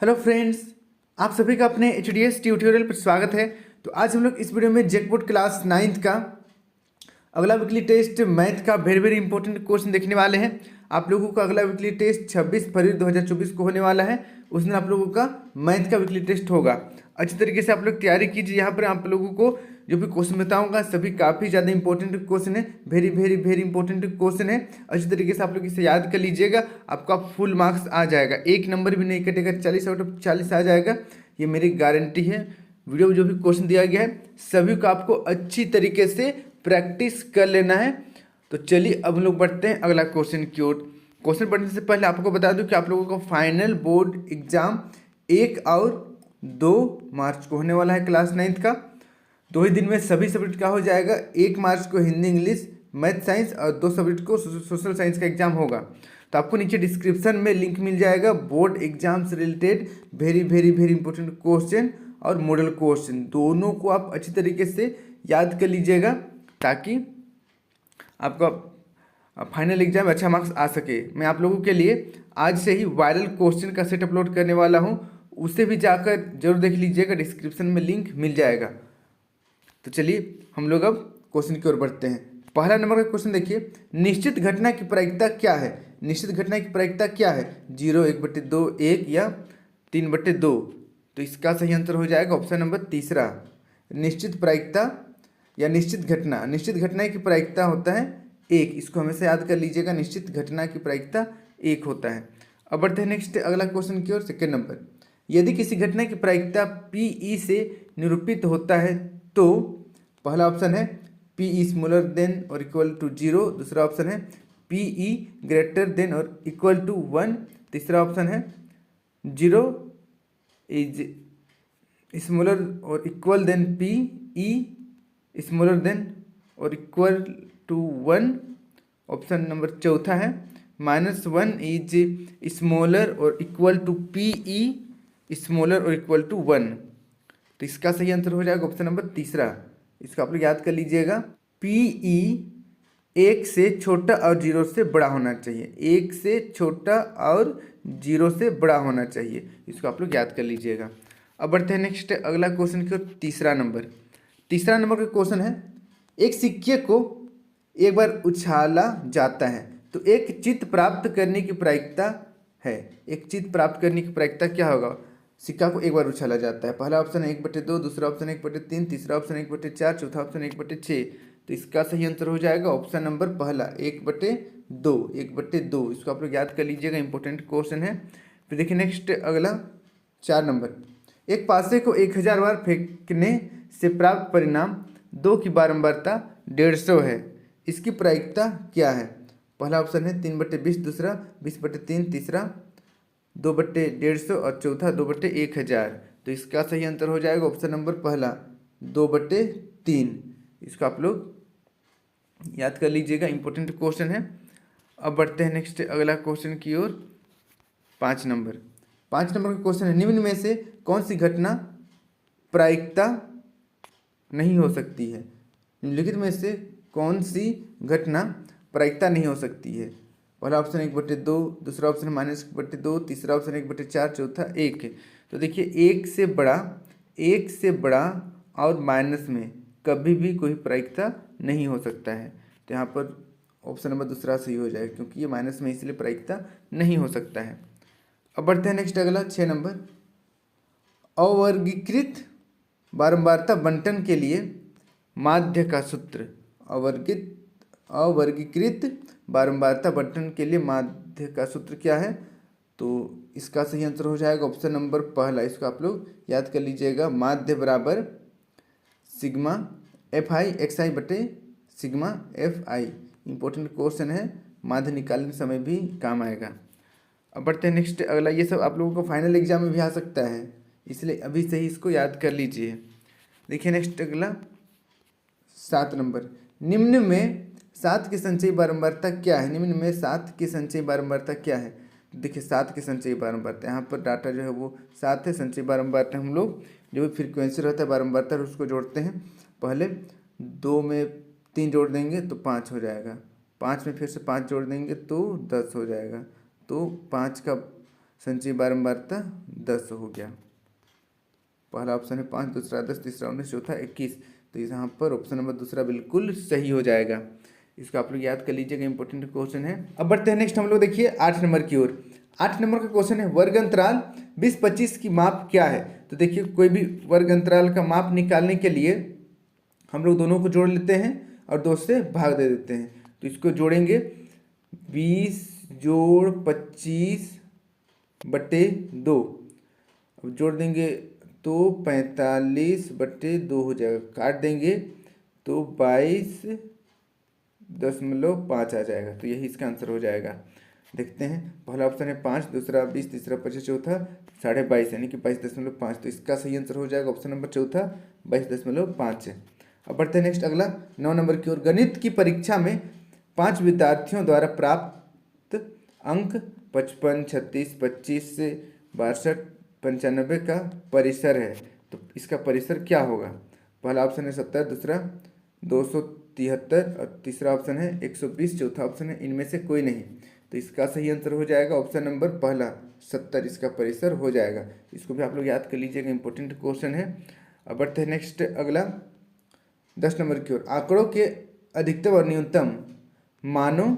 Hello friends, आप सभी का अपने HDS ट्यूटोरियल पर स्वागत है। तो आज हम लोग इस वीडियो में जैकपॉट क्लास 9th का अगला वीकली टेस्ट मैथ का वेरी वेरी इंपॉर्टेंट क्वेश्चन देखने वाले हैं। आप लोगों का अगला वीकली टेस्ट 26 फरवरी 2024 को होने वाला है। उस दिन आप लोगों का मैथ का वीकली टेस्ट होगा। अच्छी तरीके से आप लोग तैयारी कीजिए। यहाँ पर आप लोगों को जो भी क्वेश्चन बताऊंगा सभी काफ़ी ज़्यादा इंपॉर्टेंट क्वेश्चन है, very very very important question है। अच्छी तरीके से आप लोग इसे याद कर लीजिएगा, आपका फुल मार्क्स आ जाएगा, एक नंबर भी नहीं कटेगा, 40 आउट ऑफ 40 आ जाएगा, ये मेरी गारंटी है। वीडियो में जो भी क्वेश्चन दिया गया है सभी को आपको अच्छी तरीके से प्रैक्टिस कर लेना है। तो चलिए अब हम लोग बढ़ते हैं अगला क्वेश्चन की ओर। क्वेश्चन पढ़ने से पहले आपको बता दूं कि आप लोगों का फाइनल बोर्ड एग्जाम 1 और 2 मार्च को होने वाला है क्लास 9th का। 2 ही दिन में सभी सब्जेक्ट का हो जाएगा। 1 मार्च को हिंदी इंग्लिश मैथ साइंस और 2 सब्जेक्ट को सोशल साइंस का एग्जाम होगा। तो आपको नीचे डिस्क्रिप्शन में लिंक मिल जाएगा बोर्ड एग्जाम से related very very very important question और मॉडल क्वेश्चन, दोनों को आप अच्छी तरीके से याद कर लीजिएगा ताकि आपका फाइनल एग्जाम में अच्छा मार्क्स आ सके। मैं आप लोगों के लिए आज से ही वायरल क्वेश्चन का सेट अपलोड करने वाला हूं, उसे भी जाकर जरूर देख लीजिएगा, डिस्क्रिप्शन में लिंक मिल जाएगा। तो चलिए हम लोग अब क्वेश्चन की ओर बढ़ते हैं। पहला नंबर का क्वेश्चन देखिए, निश्चित घटना की प्रायिकता क्या है? निश्चित घटना की प्रायिकता क्या है? 0, 1/2, 1 या 3/2। तो इसका सही आंसर हो जाएगा ऑप्शन नंबर तीसरा। निश्चित प्रायिकता या निश्चित घटना, निश्चित घटना की प्रायिकता होता है 1, इसको हमेशा याद कर लीजिएगा, निश्चित घटना की प्रायिकता 1 होता है। अब बढ़ते हैं नेक्स्ट अगला क्वेश्चन की ओर। सेकेंड नंबर, यदि किसी घटना की प्रायिकता PE से निरूपित होता है तो पहला ऑप्शन है PE स्मॉलर देन और इक्वल टू 0, दूसरा ऑप्शन है PE ग्रेटर देन और इक्वल टू 1, तीसरा ऑप्शन है 0 इज स्मॉलर और equal than PE smaller than और इक्वल टू 1, ऑप्शन नंबर चौथा है -1 इज स्मॉलर और इक्वल टू PE स्मॉलर और इक्वल टू 1। तो इसका सही आंसर हो जाएगा ऑप्शन नंबर तीसरा। इसको आप लोग याद कर लीजिएगा, PE 1 से छोटा और 0 से बड़ा होना चाहिए, 1 से छोटा और 0 से बड़ा होना चाहिए, इसको आप लोग याद कर लीजिएगा। अब बढ़ते हैं नेक्स्ट अगला क्वेश्चन की ओर। तीसरा नंबर का क्वेश्चन है, एक सिक्के को एक बार उछाला जाता है तो एक चित्त प्राप्त करने की प्रायिकता है। एक चित्त प्राप्त करने की प्रायिकता क्या होगा? सिक्का को एक बार उछाला जाता है, पहला ऑप्शन है 1/2, दूसरा ऑप्शन 1/3, तीसरा ऑप्शन 1/4, चौथा ऑप्शन 1/6। तो इसका सही आंसर हो जाएगा ऑप्शन नंबर पहला 1/2, 1/2। इसको आप लोग याद कर लीजिएगा, इंपॉर्टेंट क्वेश्चन है। फिर देखिए नेक्स्ट अगला 4 नंबर, एक पासे को 1000 बार फेंकने से प्राप्त परिणाम 2 की बारंबारता 150 है, इसकी प्रायिकता क्या है? पहला ऑप्शन है 3/20, दूसरा 20/3, तीसरा 2/150 और चौथा 2/1000। तो इसका सही आंसर हो जाएगा ऑप्शन नंबर पहला 2/3। इसको आप लोग याद कर लीजिएगा, इंपॉर्टेंट क्वेश्चन है। अब बढ़ते हैं नेक्स्ट अगला क्वेश्चन की ओर। 5 नंबर का क्वेश्चन है, निम्न में से कौन सी घटना प्रायिकता नहीं हो सकती है? निम्नलिखित में से कौन सी घटना प्रायिकता नहीं हो सकती है? पहला ऑप्शन 1/2, दूसरा ऑप्शन -1/2, तीसरा ऑप्शन 1/4, चौथा 1 है। तो देखिए 1 से बड़ा और माइनस में कभी भी कोई प्रायिकता नहीं हो सकता है। तो यहाँ पर ऑप्शन नंबर दूसरा सही हो जाएगा, क्योंकि ये माइनस में इसलिए प्रायिकता नहीं हो सकता है। अब बढ़ते हैं नेक्स्ट अगला 6 नंबर, अवर्गीकृत बारंबारता बंटन के लिए माध्य का सूत्र। अवर्गीकृत बारंबारता बंटन के लिए माध्य का सूत्र क्या है? तो इसका सही आंसर हो जाएगा ऑप्शन नंबर पहला। इसको आप लोग याद कर लीजिएगा, माध्य बराबर सिग्मा FI XI बटे सिग्मा FI। इंपॉर्टेंट क्वेश्चन है, माध्य निकालने समय भी काम आएगा। अब बढ़ते हैं नेक्स्ट अगला, ये सब आप लोगों को फाइनल एग्जाम में भी आ सकता है, इसलिए अभी से ही इसको याद कर लीजिए। देखिए नेक्स्ट अगला 7 नंबर, निम्न में 7 की संचयी बारंबारता क्या है? निम्न में 7 की संचयी बारंबारता क्या है? देखिए 7 की संचयी बारंबारता, यहाँ पर डाटा जो है वो 7 है, संचयी बारंबारता हम लोग जो भी फ्रीक्वेंसी रहता है बारंबारता उसको जोड़ते हैं। पहले 2 में 3 जोड़ देंगे तो 5 हो जाएगा, 5 में फिर से 5 जोड़ देंगे तो 10 हो जाएगा, तो 5 का संचयी बारंबारता 10 हो गया। पहला ऑप्शन है 5, दूसरा 10, तीसरा 19, चौथा 21। तो यहाँ पर ऑप्शन नंबर दूसरा बिल्कुल सही हो जाएगा। इसको आप लोग याद कर लीजिएगा, इंपॉर्टेंट क्वेश्चन है। अब बढ़ते हैं नेक्स्ट हम लोग देखिए 8 नंबर की ओर। 8 नंबर का क्वेश्चन है वर्ग अंतराल 20-25 की माप क्या है। तो देखिए कोई भी वर्ग अंतराल का माप निकालने के लिए हम लोग दोनों को जोड़ लेते हैं और 2 से भाग दे देते हैं। तो इसको जोड़ेंगे 20 जोड़ 25 बटे 2, अब जोड़ देंगे तो 45/2 हो जाएगा, काट देंगे तो 22.5 आ जाएगा। तो यही इसका आंसर हो जाएगा। देखते हैं, पहला ऑप्शन है 5, दूसरा 20, तीसरा 25, चौथा 22.5 यानी कि 22.5। तो इसका सही आंसर हो जाएगा ऑप्शन नंबर चौथा 22.5 है। अब बढ़ते हैं नेक्स्ट अगला 9 नंबर की ओर। गणित की परीक्षा में 5 विद्यार्थियों द्वारा प्राप्त अंक 55, 36, 25 से 62, 95 का परिसर है। तो इसका परिसर क्या होगा। पहला ऑप्शन है 70, दूसरा 273 और तीसरा ऑप्शन है 120, चौथा ऑप्शन है इनमें से कोई नहीं। तो इसका सही आंसर हो जाएगा ऑप्शन नंबर पहला 70 इसका परिसर हो जाएगा। इसको भी आप लोग याद कर लीजिएगा, इंपॉर्टेंट क्वेश्चन है। अब बढ़ते हैं नेक्स्ट अगला 10 नंबर की ओर। आंकड़ों के अधिकतम और न्यूनतम मानों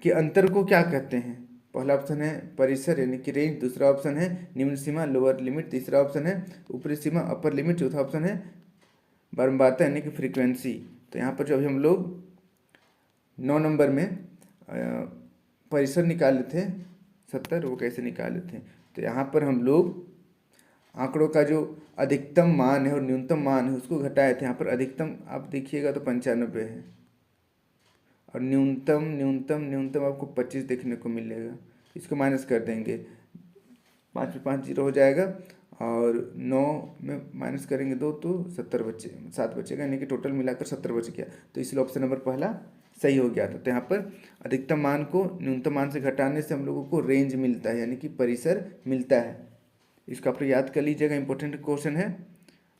के अंतर को क्या कहते हैं। पहला ऑप्शन है परिसर यानी कि रेंज, दूसरा ऑप्शन है निम्न सीमा लोअर लिमिट, तीसरा ऑप्शन है ऊपरी सीमा अपर लिमिट, चौथा ऑप्शन है बारंबारता यानी कि फ्रीक्वेंसी। तो यहाँ पर जो अभी हम लोग 9 नंबर में परिसर निकाले थे 70, वो कैसे निकाले थे। तो यहाँ पर हम लोग आंकड़ों का जो अधिकतम मान है और न्यूनतम मान है उसको घटाए थे। यहाँ पर अधिकतम आप देखिएगा तो 95 है और न्यूनतम न्यूनतम न्यूनतम आपको 25 देखने को मिलेगा। इसको माइनस कर देंगे, 5 में 5 जीरो हो जाएगा और 9 में माइनस करेंगे 2 तो 7 बचेगा यानी कि टोटल मिलाकर 70 बच गया। तो इसलिए ऑप्शन नंबर पहला सही हो गया था। तो यहाँ पर अधिकतम मान को न्यूनतम मान से घटाने से हम लोगों को रेंज मिलता है यानी कि परिसर मिलता है। इसको आप लोग याद कर लीजिएगा, इंपॉर्टेंट क्वेश्चन है।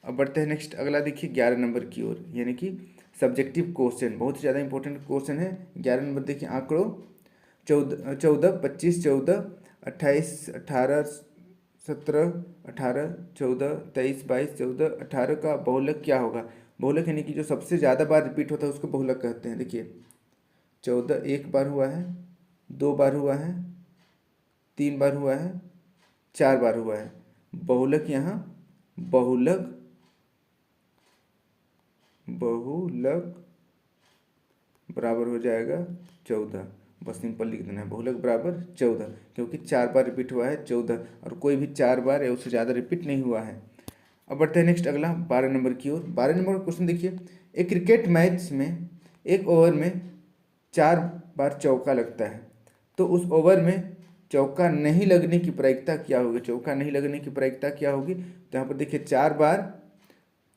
अब बढ़ते हैं नेक्स्ट अगला देखिए 11 नंबर की ओर, यानी कि सब्जेक्टिव क्वेश्चन, बहुत ही ज़्यादा इंपॉर्टेंट क्वेश्चन है। 11 नंबर देखिए, आंकड़ों 14, 25, 14, 28, 18, 17, 18, 14, 23, 22, 14, 18 का बहुलक क्या होगा। बहुलक यानी कि जो सबसे ज़्यादा बार रिपीट होता है उसको बहुलक कहते हैं। देखिए 14 एक बार हुआ है, 2 बार हुआ है, 3 बार हुआ है, 4 बार हुआ है। बहुलक यहाँ बहुलक बराबर हो जाएगा 14। बस सिंपल लिख देना है, बहुलक बराबर 14, क्योंकि 4 बार रिपीट हुआ है 14 और कोई भी 4 बार या उससे ज़्यादा रिपीट नहीं हुआ है। अब बढ़ते हैं नेक्स्ट अगला 12 नंबर की ओर। 12 नंबर का क्वेश्चन देखिए, एक क्रिकेट मैच में एक ओवर में 4 बार चौका लगता है, तो उस ओवर में चौका नहीं लगने की प्रायिकता क्या होगी। चौका नहीं लगने की प्रायिकता क्या होगी। तो यहाँ पर देखिए 4 बार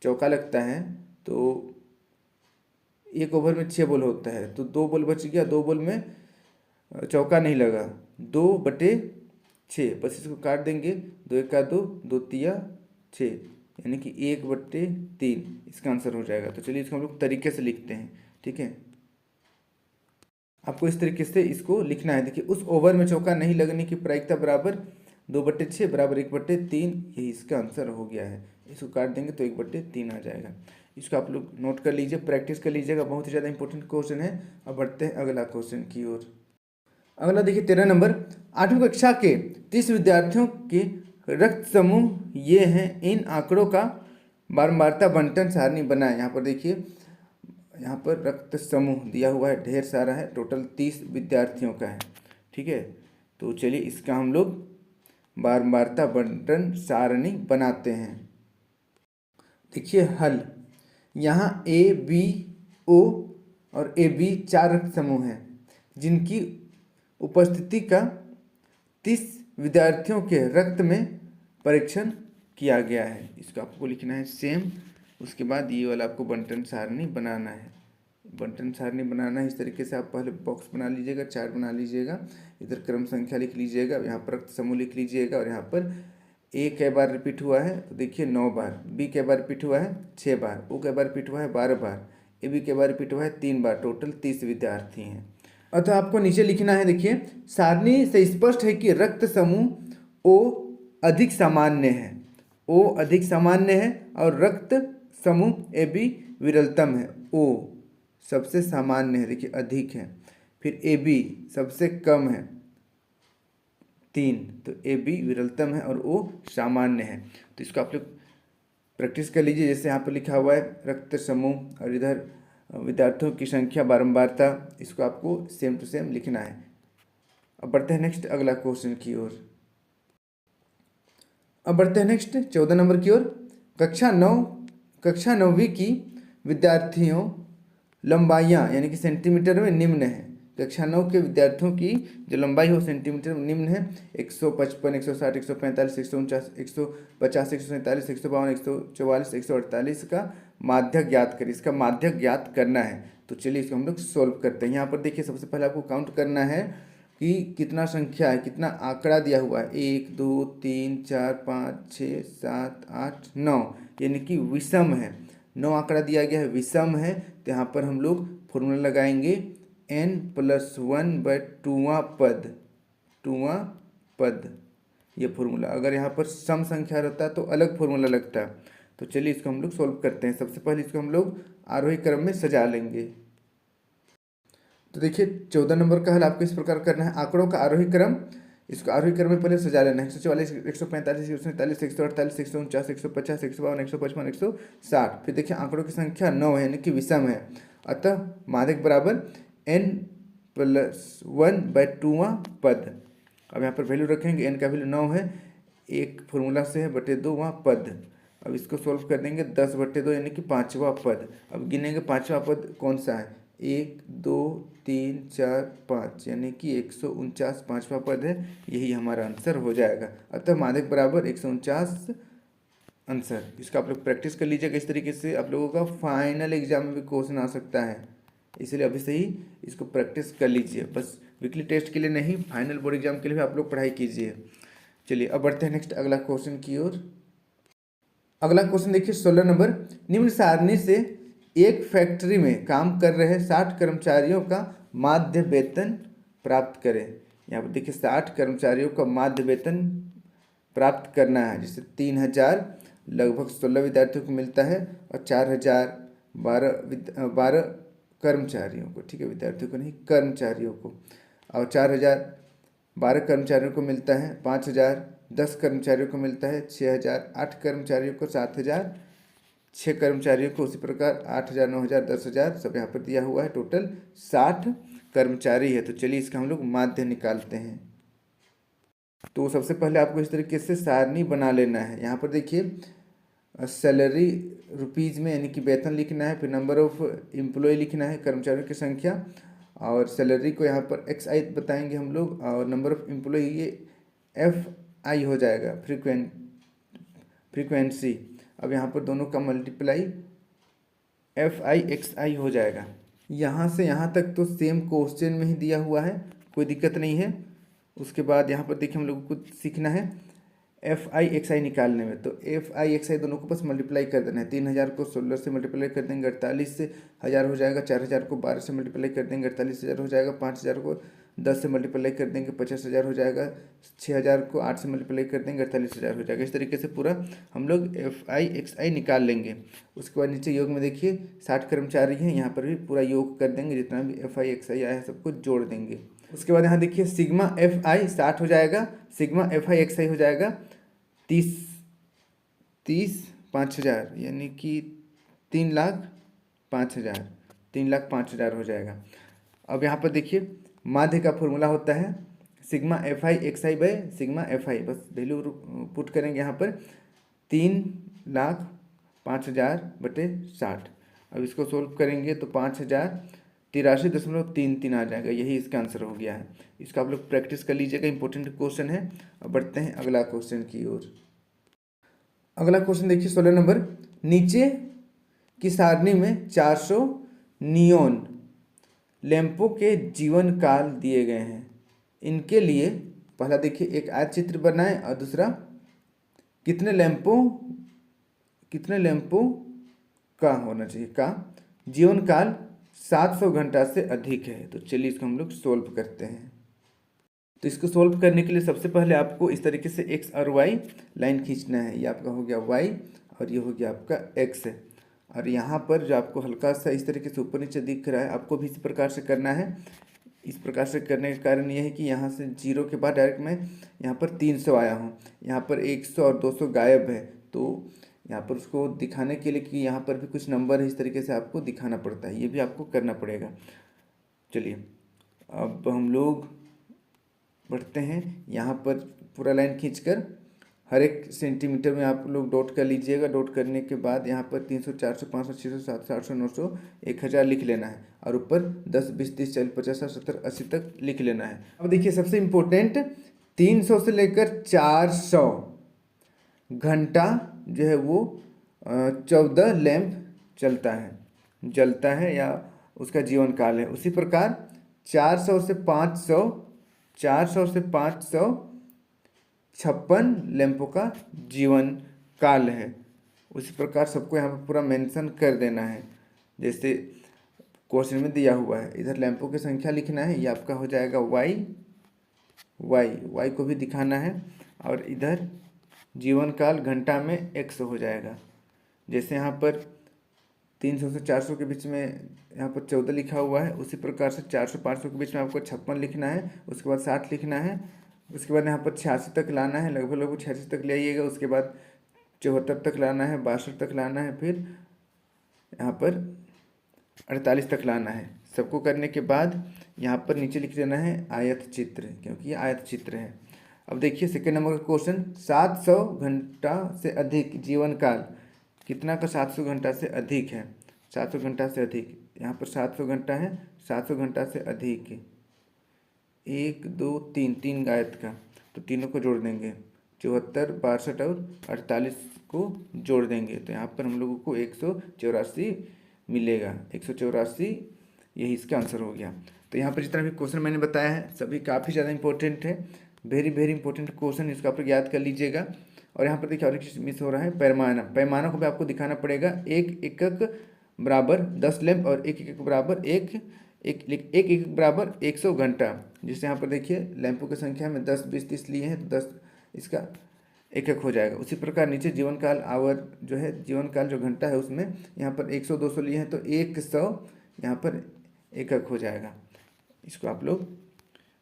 चौका लगता है तो एक ओवर में 6 बॉल होता है, तो 2 बॉल बच गया, 2 बॉल में चौका नहीं लगा, 2/6, बस इसको काट देंगे, 2 1 2, 2 3 6 यानी कि 1/3 इसका आंसर हो जाएगा। तो चलिए इसको हम लोग तरीके से लिखते हैं, ठीक है। आपको इस तरीके से इसको लिखना है। देखिए उस ओवर में चौका नहीं लगने की प्रायिकता बराबर 2/6 बराबर 1/3, यही इसका आंसर हो गया है। इसको काट देंगे तो 1/3 आ जाएगा। इसको आप लोग नोट कर लीजिए, प्रैक्टिस कर लीजिएगा, बहुत ही ज़्यादा इंपॉर्टेंट क्वेश्चन है। अब बढ़ते हैं अगला क्वेश्चन की ओर। अगला देखिए 13 नंबर, 8वीं कक्षा के 30 विद्यार्थियों के रक्त समूह ये हैं, इन आंकड़ों का बारंबारता बंटन सारणी बनाएं। यहाँ पर देखिए, यहाँ पर रक्त समूह दिया हुआ है, ढेर सारा है, टोटल 30 विद्यार्थियों का है, ठीक है। तो चलिए इसका हम लोग बारंबारता बंटन सारणी बनाते हैं। देखिए हल, यहाँ ABO और AB 4 रक्त समूह हैं जिनकी उपस्थिति का 30 विद्यार्थियों के रक्त में परीक्षण किया गया है। इसको आपको लिखना है सेम। उसके बाद ये वाला आपको बंटन सारणी बनाना है। बंटन सारणी बनाना है इस तरीके से, आप पहले बॉक्स बना लीजिएगा, चार्ट बना लीजिएगा, इधर क्रम संख्या लिख लीजिएगा, यहाँ पर रक्त समूह लिख लीजिएगा और यहाँ पर A कै बार रिपीट हुआ है तो देखिए 9 बार, B कै बार रिपीट हुआ है 6 बार, O कै बार रिपीट हुआ है 12 बार, AB कै बार रिपीट हुआ है 3 बार, टोटल 30 विद्यार्थी हैं। अतः आपको नीचे लिखना है, देखिए सारणी से स्पष्ट है कि रक्त समूह ओ अधिक सामान्य है, ओ अधिक सामान्य है और रक्त समूह ए बी विरलतम है। ओ सबसे सामान्य है, देखिए अधिक है, फिर ए बी सबसे कम है 3, तो ए बी विरलतम है और ओ सामान्य है। तो इसको आप लोग प्रैक्टिस कर लीजिए। जैसे यहाँ पर लिखा हुआ है रक्त समूह और इधर विद्यार्थियों की संख्या बारंबारता, इसको आपको सेम टू सेम लिखना है। अब बढ़ते हैं नेक्स्ट अगला क्वेश्चन की ओर। अब बढ़ते हैं नेक्स्ट 14 नंबर की ओर। कक्षा 9वीं की विद्यार्थियों लंबाइयाँ यानी कि सेंटीमीटर में निम्न है। कक्षा 9 के विद्यार्थियों की जो लंबाई हो सेंटीमीटर में निम्न है 155, 160, 145, 149, 150, 147, 152, 144, 148 का माध्यक ज्ञात करें। इसका माध्यक ज्ञात करना है। तो चलिए इसको हम लोग सोल्व करते हैं। यहाँ पर देखिए सबसे पहले आपको काउंट करना है कि कितना संख्या है, कितना आंकड़ा दिया हुआ है, 1 2 3 4 5 6 7 8 9, यानी कि विषम है। 9 आंकड़ा दिया गया है, विषम है। तो यहाँ पर हम लोग फॉर्मूला लगाएंगे n+1/2वां पद, 2वां पद, ये फॉर्मूला। अगर यहाँ पर सम संख्या रहता तो अलग फॉर्मूला लगता। तो चलिए इसको हम लोग सोल्व करते हैं। सबसे पहले इसको हम लोग आरोही क्रम में सजा लेंगे। तो देखिए 14 नंबर का हल आपको इस प्रकार करना है। आंकड़ों का आरोही क्रम, इसको आरोही क्रम में पहले सजा लेना है। 144, 145, 147, 148, 149, 150, 152, 155, 160। फिर देखिए आंकड़ों की संख्या 9 है यानी कि विषम है। अतः माध्यक बराबर n+1/2वां पद। अब यहाँ पर वैल्यू रखेंगे, n का वैल्यू 9 है, एक फॉर्मूला से है /2वां पद। अब इसको सोल्व कर देंगे 10/2 यानी कि 5वां पद। अब गिनेंगे 5वां पद कौन सा है, 1 2 3 4 5 यानी कि 149 5वां पद है। यही हमारा आंसर हो जाएगा। अतः माध्यक बराबर 149 आंसर। इसका आप लोग प्रैक्टिस कर लीजिएगा। इस तरीके से आप लोगों का फाइनल एग्जाम में भी क्वेश्चन आ सकता है, इसलिए अभी से ही इसको प्रैक्टिस कर लीजिए। बस वीकली टेस्ट के लिए नहीं, फाइनल बोर्ड एग्जाम के लिए भी आप लोग पढ़ाई कीजिए। चलिए अब बढ़ते हैं नेक्स्ट अगला क्वेश्चन की ओर। अगला क्वेश्चन देखिए 16 नंबर। निम्न सारणी से एक फैक्ट्री में काम कर रहे 60 कर्मचारियों का माध्य वेतन प्राप्त करें। यहाँ पर देखिए 60 कर्मचारियों का माध्य वेतन प्राप्त करना है। जैसे 3000 लगभग 16 विद्यार्थियों को मिलता है और 4000 12 कर्मचारियों को, ठीक है, विद्यार्थियों को नहीं, कर्मचारियों को। और 4000 12 कर्मचारियों को मिलता है, 5000 10 कर्मचारियों को मिलता है, 6000 8 कर्मचारियों को, 7000 6 कर्मचारियों को, उसी प्रकार 8000 9000 10000 सब यहाँ पर दिया हुआ है। टोटल 60 कर्मचारी है। तो चलिए इसका हम लोग माध्य निकालते हैं। तो सबसे पहले आपको इस तरीके से सारणी बना लेना है। यहाँ पर देखिए सैलरी रुपीज़ में यानी कि वेतन लिखना है, फिर नंबर ऑफ एम्प्लॉय लिखना है, कर्मचारियों की संख्या, और सैलरी को यहाँ पर XI बताएंगे हम लोग, और नंबर ऑफ एम्प्लॉय ये FI हो जाएगा, फ्रीक्वेंसी। अब यहाँ पर दोनों का मल्टीप्लाई FI XI हो जाएगा। यहाँ से यहाँ तक तो सेम क्वेश्चन में ही दिया हुआ है, कोई दिक्कत नहीं है। उसके बाद यहाँ पर देखिए हम लोगों को सीखना है FI XI निकालने में। तो FI XI दोनों को बस मल्टीप्लाई कर देना है। 3000 को 16 से मल्टीप्लाई कर देंगे 48 से 1000 हो जाएगा, 4000 को 12 से मल्टीप्लाई कर देंगे 48000 हो जाएगा, 5000 को 10 से मल्टीप्लाई कर देंगे 50000 हो जाएगा, 6000 को 8 से मल्टीप्लाई कर देंगे 48000 हो जाएगा। इस तरीके से पूरा हम लोग FI XI निकाल लेंगे। उसके बाद नीचे योग में देखिए 60 कर्मचारी हैं, यहाँ पर भी पूरा योग कर देंगे, जितना भी FI XI आया है सबको जोड़ देंगे। उसके बाद यहाँ देखिए सिग्मा FI 60 हो जाएगा, सिग्मा FI XI हो जाएगा 30 5000 यानी कि 3,05,000, 3,05,000 हो जाएगा। अब यहाँ पर देखिए माध्य का फॉर्मूला होता है sigma FI XI by sigma FI। बस वैल्यू पुट करेंगे यहाँ पर 3,05,000/60। अब इसको सोल्व करेंगे तो 5083.33 आ जाएगा। यही इसका आंसर हो गया है। इसका आप लोग प्रैक्टिस कर लीजिएगा, इंपॉर्टेंट क्वेश्चन है। अब बढ़ते हैं अगला क्वेश्चन की ओर। अगला क्वेश्चन देखिए 16 नंबर। नीचे की सारणी में 400 नियोन लैंपों के जीवन काल दिए गए हैं। इनके लिए पहला देखिए एक आयत चित्र बनाएं और दूसरा कितने लैंपों का होना चाहिए का जीवन काल 700 घंटा से अधिक है। तो चलिए इसको हम लोग सोल्व करते हैं। तो इसको सोल्व करने के लिए सबसे पहले आपको इस तरीके से एक्स और वाई लाइन खींचना है। ये आपका हो गया वाई और ये हो गया आपका एक्स। और यहाँ पर जो आपको हल्का सा इस तरीके से ऊपर नीचे दिख रहा है, आपको भी इसी प्रकार से करना है। इस प्रकार से करने का कारण यह है कि यहाँ से 0 के बाद डायरेक्ट मैं यहाँ पर 300 आया हूँ, यहाँ पर 100 और 200 गायब है। तो यहाँ पर उसको दिखाने के लिए कि यहाँ पर भी कुछ नंबर है, इस तरीके से आपको दिखाना पड़ता है। ये भी आपको करना पड़ेगा। चलिए अब हम लोग बढ़ते हैं। यहाँ पर पूरा लाइन खींचकर हर एक सेंटीमीटर में आप लोग डॉट कर लीजिएगा। डॉट करने के बाद यहाँ पर 300, 400, 500, 600, 700, 800, 900, 1000 लिख लेना है। और ऊपर 10, 20, 30, 40, 50, 60, 70, 80 तक लिख लेना है। अब देखिए सबसे इम्पोर्टेंट 300 से लेकर 400 घंटा जो है वो 14 लैंप जलता है या उसका जीवन काल है। उसी प्रकार 400 से 556 लैंपों का जीवन काल है। उसी प्रकार सबको यहाँ पर पूरा मेंशन कर देना है जैसे क्वेश्चन में दिया हुआ है। इधर लैंपों की संख्या लिखना है, ये आपका हो जाएगा वाई को भी दिखाना है। और इधर जीवन काल घंटा में एक्स हो जाएगा। जैसे यहाँ पर 300 से 400 के बीच में यहाँ पर 14 लिखा हुआ है, उसी प्रकार से 400 500 के बीच में आपको 56 लिखना है। उसके बाद 60 लिखना है। उसके बाद यहाँ पर 86 तक लाना है, लगभग 86 तक ले आइएगा। उसके बाद 74 तक लाना है, 62 तक लाना है, फिर यहाँ पर 48 तक लाना है। सबको करने के बाद यहाँ पर नीचे लिख देना है आयत चित्र, क्योंकि ये आयत चित्र है। अब देखिए सेकेंड नंबर का क्वेश्चन, 700 घंटा से अधिक जीवन काल कितना का 700 घंटा से अधिक है। 700 घंटा से अधिक, यहाँ पर 700 घंटा है, 700 घंटा से अधिक 1 2 3 गायत का, तो तीनों को जोड़ देंगे। 74, 62 और 48 को जोड़ देंगे तो यहाँ पर हम लोगों को 184 मिलेगा। 184 यही इसका आंसर हो गया। तो यहाँ पर जितना भी क्वेश्चन मैंने बताया है सभी काफ़ी ज़्यादा इंपॉर्टेंट है, वेरी इंपॉर्टेंट क्वेश्चन, इसको आप लोग याद कर लीजिएगा। और यहाँ पर देखिए और एक चीज़ मिस हो रहा है, पैमाना को भी आपको दिखाना पड़ेगा। एक एकक बराबर 10 लैंप और एक एकक बराबर एक एकक बराबर 100 घंटा। जिससे यहाँ पर देखिए लैंपों की संख्या में 10, 20, 30 लिए हैं तो 10 इसका एकक हो जाएगा। उसी प्रकार नीचे जीवन काल आवर जो है, जीवन काल जो घंटा है उसमें यहाँ पर 100 200 लिए हैं तो 100 यहाँ पर एकक हो जाएगा। इसको आप लोग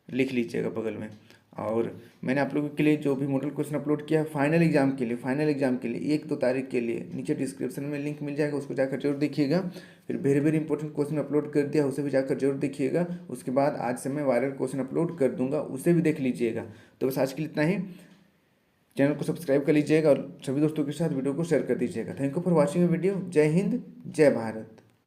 लिख लीजिएगा बगल में। और मैंने आप लोगों के लिए जो भी मॉडल क्वेश्चन अपलोड किया है फाइनल एग्जाम के लिए 1-2 तारीख के लिए, नीचे डिस्क्रिप्शन में लिंक मिल जाएगा, उसको जाकर जरूर देखिएगा। फिर वेरी इंपॉर्टेंट क्वेश्चन अपलोड कर दिया, उसे भी जाकर जरूर देखिएगा। उसके बाद आज से मैं वायरल क्वेश्चन अपलोड कर दूंगा, उसे भी देख लीजिएगा। तो बस आज के लिए इतना ही। चैनल को सब्सक्राइब कर लीजिएगा और सभी दोस्तों के साथ वीडियो को शेयर कर दीजिएगा। Thank you for watching video. जय हिंद, जय भारत।